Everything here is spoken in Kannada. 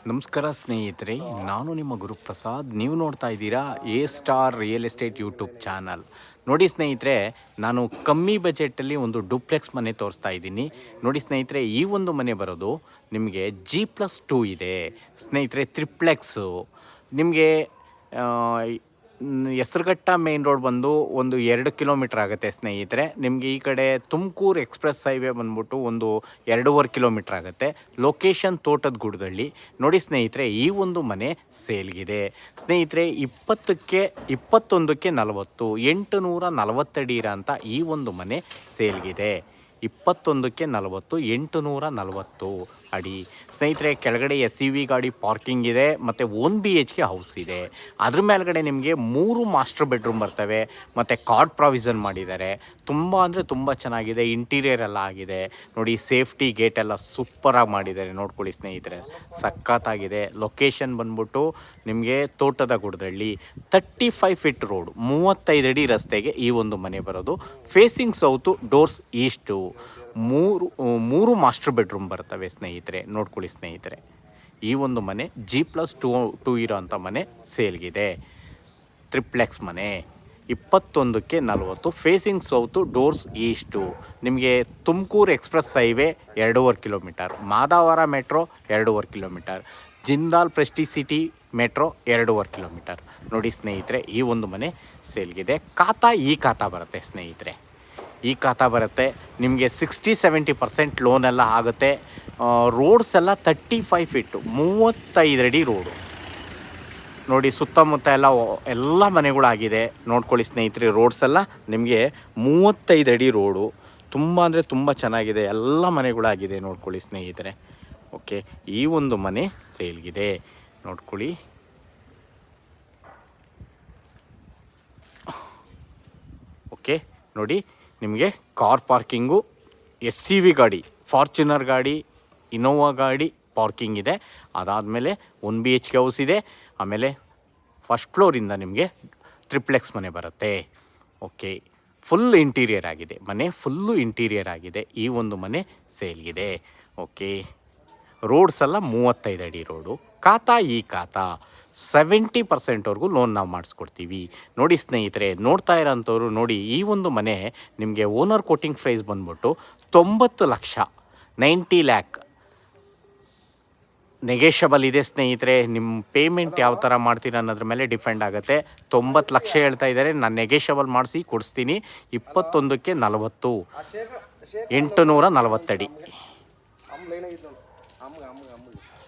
ನಮಸ್ಕಾರ ಸ್ನೇಹಿತರೆ, ನಾನು ನಿಮ್ಮ ಗುರುಪ್ರಸಾದ್. ನೀವು ನೋಡ್ತಾ ಇದ್ದೀರಾ A star real estate YouTube channel. ನೋಡಿ ಸ್ನೇಹಿತರೆ, ನಾನು ಕಮ್ಮಿ ಬಜೆಟಲ್ಲಿ ಒಂದು ಡೂಪ್ಲೆಕ್ಸ್ ಮನೆ ತೋರಿಸ್ತಾ ಇದ್ದೀನಿ. ನೋಡಿ ಸ್ನೇಹಿತರೆ, ಈ ಒಂದು ಮನೆ ಬರೋದು ನಿಮಗೆ G+2 ಇದೆ ಸ್ನೇಹಿತರೆ. ಟ್ರಿಪ್ಲೆಕ್ಸು ನಿಮಗೆ ಹೆಸರುಘಟ್ಟ ಮೇನ್ ರೋಡ್ ಬಂದು ಒಂದು 2 ಕಿಲೋಮೀಟ್ರ್ ಆಗುತ್ತೆ ಸ್ನೇಹಿತರೆ. ನಿಮಗೆ ಈ ಕಡೆ ತುಮಕೂರು ಎಕ್ಸ್ಪ್ರೆಸ್ ಹೈವೇ ಬಂದ್ಬಿಟ್ಟು ಒಂದು 2.5 ಕಿಲೋಮೀಟ್ರ್ ಆಗುತ್ತೆ. ಲೊಕೇಶನ್ ತೋಟದ ಗುಡ್ದಳ್ಳಿ. ನೋಡಿ ಸ್ನೇಹಿತರೆ, ಈ ಒಂದು ಮನೆ ಸೇಲ್ಗಿದೆ ಸ್ನೇಹಿತರೆ. 20ಕ್ಕೆ 21ಕ್ಕೆ 40 840 ಅಡಿ ಇರೋಂಥ ಈ ಒಂದು ಮನೆ ಸೇಲ್ಗಿದೆ. 21ಕ್ಕೆ 40 840 ಅಡಿ ಸ್ನೇಹಿತರೆ. ಕೆಳಗಡೆ SUV ಗಾಡಿ ಪಾರ್ಕಿಂಗ್ ಇದೆ ಮತ್ತು 1 BHK ಹೌಸ್ ಇದೆ. ಅದ್ರ ಮೇಲ್ಗಡೆ ನಿಮಗೆ 3 ಮಾಸ್ಟರ್ ಬೆಡ್ರೂಮ್ ಬರ್ತವೆ ಮತ್ತು ಕಾರ್ಡ್ ಪ್ರಾವಿಷನ್ ಮಾಡಿದ್ದಾರೆ. ತುಂಬ ಅಂದರೆ ತುಂಬ ಚೆನ್ನಾಗಿದೆ. ಇಂಟೀರಿಯರ್ ಎಲ್ಲ ಆಗಿದೆ ನೋಡಿ. ಸೇಫ್ಟಿ ಗೇಟ್ ಎಲ್ಲ ಸೂಪರಾಗಿ ಮಾಡಿದ್ದಾರೆ, ನೋಡ್ಕೊಳ್ಳಿ ಸ್ನೇಹಿತರೆ, ಸಖತ್ತಾಗಿದೆ. ಲೊಕೇಶನ್ ಬಂದ್ಬಿಟ್ಟು ನಿಮಗೆ ತೋಟದ ಗುಡ್ದಳ್ಳಿ. 35 ಫೀಟ್ ರೋಡ್, 35 ಅಡಿ ರಸ್ತೆಗೆ ಈ ಒಂದು ಮನೆ ಬರೋದು. Facing south, doors is to. ಮೂರು ಮಾಸ್ಟರ್ ಬೆಡ್ರೂಮ್ ಬರ್ತವೆ ಸ್ನೇಹಿತರೆ, ನೋಡ್ಕೊಳ್ಳಿ ಸ್ನೇಹಿತರೆ. ಈ ಒಂದು ಮನೆ G+2 ಇರೋಂಥ ಮನೆ ಸೇಲ್ಗಿದೆ. ಟ್ರಿಪ್ಲೆಕ್ಸ್ ಮನೆ. 21ಕ್ಕೆ 40, ಫೇಸಿಂಗ್ ಸೌತು, ಡೋರ್ಸ್ ಈಸ್ಟು. ನಿಮಗೆ Tumakuru express highway 2.5 kilometre, Madavara metro 2.5 kilometre, Jindal Prestige city metro 2.5 kilometre. ನೋಡಿ ಸ್ನೇಹಿತರೆ, ಈ ಒಂದು ಮನೆ ಸೇಲ್ಗಿದೆ. ಖಾತಾ ಬರುತ್ತೆ ಸ್ನೇಹಿತರೆ. ಈ ಖಾತಾ ಬರುತ್ತೆ ನಿಮಗೆ 60-70% ಲೋನೆಲ್ಲ ಆಗುತ್ತೆ. ರೋಡ್ಸ್ ಎಲ್ಲ 35 ಫೀಟು, 35 ಅಡಿ ರೋಡು ನೋಡಿ. ಸುತ್ತಮುತ್ತ ಎಲ್ಲ ಮನೆಗಳಾಗಿದೆ, ನೋಡ್ಕೊಳ್ಳಿ ಸ್ನೇಹಿತರೆ. ರೋಡ್ಸ್ ಎಲ್ಲ ನಿಮಗೆ 35 ಅಡಿ ರೋಡು. ತುಂಬ ಅಂದರೆ ತುಂಬ ಚೆನ್ನಾಗಿದೆ, ಎಲ್ಲ ಮನೆಗಳಾಗಿದೆ, ನೋಡ್ಕೊಳ್ಳಿ ಸ್ನೇಹಿತರೆ. ಓಕೆ, ಈ ಒಂದು ಮನೆ ಸೇಲ್ಗಿದೆ, ನೋಡ್ಕೊಳ್ಳಿ. ಓಕೆ ನೋಡಿ, ನಿಮಗೆ ಕಾರ್ ಪಾರ್ಕಿಂಗು, SUV ಗಾಡಿ, ಫಾರ್ಚುನರ್ ಗಾಡಿ, ಇನೋವಾ ಗಾಡಿ ಪಾರ್ಕಿಂಗ್ ಇದೆ. ಅದಾದಮೇಲೆ 1 BHK ಹೌಸ್ ಇದೆ. ಆಮೇಲೆ ಫಸ್ಟ್ ಫ್ಲೋರಿಂದ ನಿಮಗೆ ಟ್ರಿಪ್ಲೆಕ್ಸ್ ಮನೆ ಬರುತ್ತೆ. ಓಕೆ, ಫುಲ್ ಇಂಟೀರಿಯರ್ ಆಗಿದೆ ಮನೆ, ಫುಲ್ಲು ಇಂಟೀರಿಯರ್ ಆಗಿದೆ. ಈ ಒಂದು ಮನೆ ಸೇಲ್ಗಿದೆ. ಓಕೆ, ರೋಡ್ಸ್ ಎಲ್ಲ 35 ಅಡಿ ರೋಡು. ಈ ಖಾತಾ 70%ವರೆಗೂ ಲೋನ್ ನಾವು ಮಾಡಿಸ್ಕೊಡ್ತೀವಿ. ನೋಡಿ ಸ್ನೇಹಿತರೆ, ನೋಡ್ತಾ ಇರೋಂಥವ್ರು ನೋಡಿ, ಈ ಒಂದು ಮನೆ ನಿಮಗೆ ಓನರ್ ಕೋಟಿಂಗ್ ಪ್ರೈಸ್ ಬಂದ್ಬಿಟ್ಟು 90 ಲಕ್ಷ, 90 ಲ್ಯಾಕ್ ನೆಗೆಷಬಲ್ ಇದೆ ಸ್ನೇಹಿತರೆ. ನಿಮ್ಮ ಪೇಮೆಂಟ್ ಯಾವ ಥರ ಮಾಡ್ತೀರಾ ಅನ್ನೋದ್ರ ಮೇಲೆ ಡಿಪೆಂಡ್ ಆಗುತ್ತೆ. 90 ಲಕ್ಷ ಹೇಳ್ತಾ ಇದ್ದಾರೆ, ನಾನು ನೆಗೆಷಬಲ್ ಮಾಡಿಸಿ ಕೊಡಿಸ್ತೀನಿ. 21ಕ್ಕೆ 40, 840 ಅಡಿ.